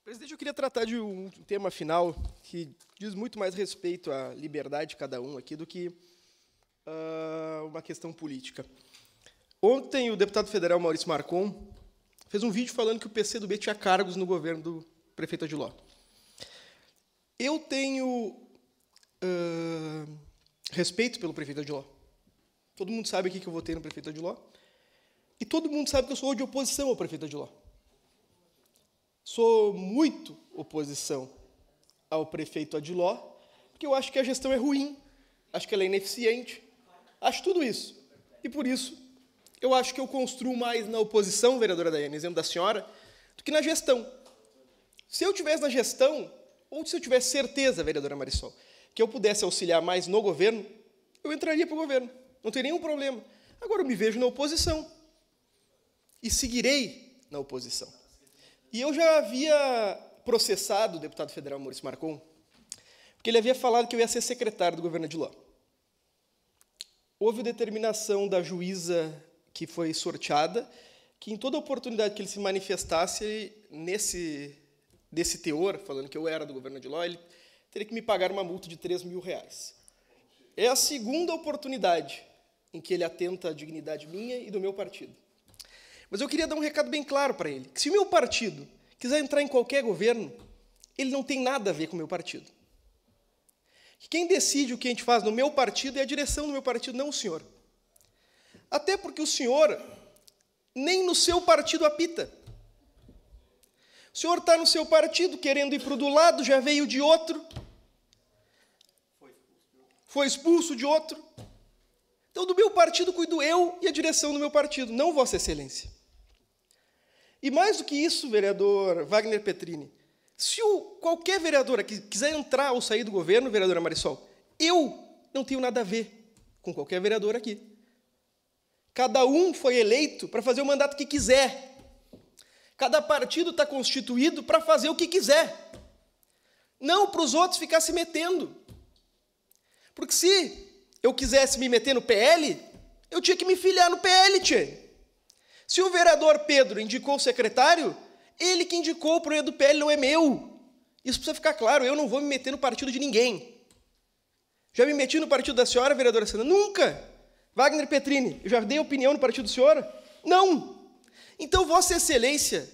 Presidente, eu queria tratar de um tema final que diz muito mais respeito à liberdade de cada um aqui do que uma questão política. Ontem, o deputado federal Maurício Marcon fez um vídeo falando que o PCdoB tinha cargos no governo do prefeito Odiló. Eu tenho respeito pelo prefeito Odiló. Todo mundo sabe aqui que eu votei no prefeito Odiló. E todo mundo sabe que eu sou de oposição ao prefeito Odiló. Sou muito oposição ao prefeito Odiló, porque eu acho que a gestão é ruim, acho que ela é ineficiente, acho tudo isso. E, por isso, eu acho que eu construo mais na oposição, vereadora Daiane, exemplo da senhora, do que na gestão. Se eu estivesse na gestão, ou se eu tivesse certeza, vereadora Marisol, que eu pudesse auxiliar mais no governo, eu entraria para o governo, não tem nenhum problema. Agora, eu me vejo na oposição e seguirei na oposição. E eu já havia processado o deputado federal Maurício Marcon, porque ele havia falado que eu ia ser secretário do governo Odiló. Houve determinação da juíza que foi sorteada, que em toda oportunidade que ele se manifestasse desse teor, falando que eu era do governo Odiló, ele teria que me pagar uma multa de R$3.000. É a segunda oportunidade em que ele atenta à dignidade minha e do meu partido. Mas eu queria dar um recado bem claro para ele, que se o meu partido quiser entrar em qualquer governo, ele não tem nada a ver com o meu partido. Quem decide o que a gente faz no meu partido é a direção do meu partido, não o senhor. Até porque o senhor nem no seu partido apita. O senhor está no seu partido, querendo ir para o do lado, já veio de outro. Foi expulso de outro. Então, do meu partido cuido eu e a direção do meu partido, não Vossa Excelência. E mais do que isso, vereador Wagner Petrini, se qualquer vereador aqui quiser entrar ou sair do governo, vereadora Marisol, eu não tenho nada a ver com qualquer vereador aqui. Cada um foi eleito para fazer o mandato que quiser. Cada partido está constituído para fazer o que quiser. Não para os outros ficar se metendo. Porque se eu quisesse me meter no PL, eu tinha que me filiar no PL, tchê. Se o vereador Pedro indicou o secretário, ele que indicou o projeto do PL, não é meu. Isso precisa ficar claro, eu não vou me meter no partido de ninguém. Já me meti no partido da senhora, vereadora Sandra? Nunca. Wagner Petrini, eu já dei opinião no partido da senhora? Não. Então, Vossa Excelência,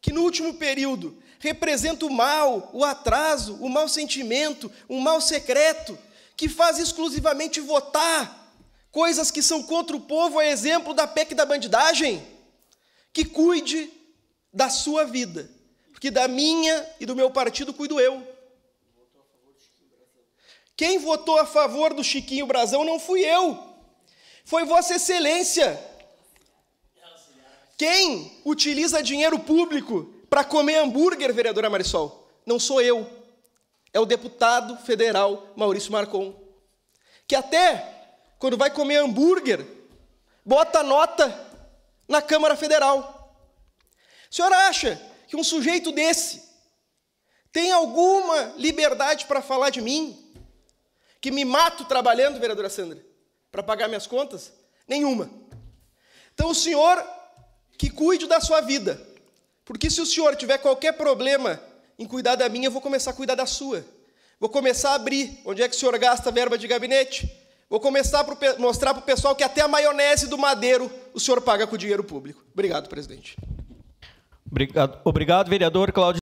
que no último período representa o mal, o atraso, o mau sentimento, um mal secreto, que faz exclusivamente votar coisas que são contra o povo, a exemplo da PEC da bandidagem, que cuide da sua vida, porque da minha e do meu partido cuido eu. Quem votou a favor do Chiquinho Brazão não fui eu, foi Vossa Excelência. Quem utiliza dinheiro público para comer hambúrguer, vereadora Marisol, não sou eu, é o deputado federal Maurício Marcon, que até quando vai comer hambúrguer, bota nota na Câmara Federal. A senhora acha que um sujeito desse tem alguma liberdade para falar de mim? Que me mato trabalhando, vereadora Sandra, para pagar minhas contas? Nenhuma. Então, o senhor que cuide da sua vida, porque se o senhor tiver qualquer problema em cuidar da minha, eu vou começar a cuidar da sua. Vou começar a abrir onde é que o senhor gasta a verba de gabinete. Vou começar a mostrar para o pessoal que até a maionese do Madeiro o senhor paga com dinheiro público. Obrigado, presidente. Obrigado, vereador Cláudio.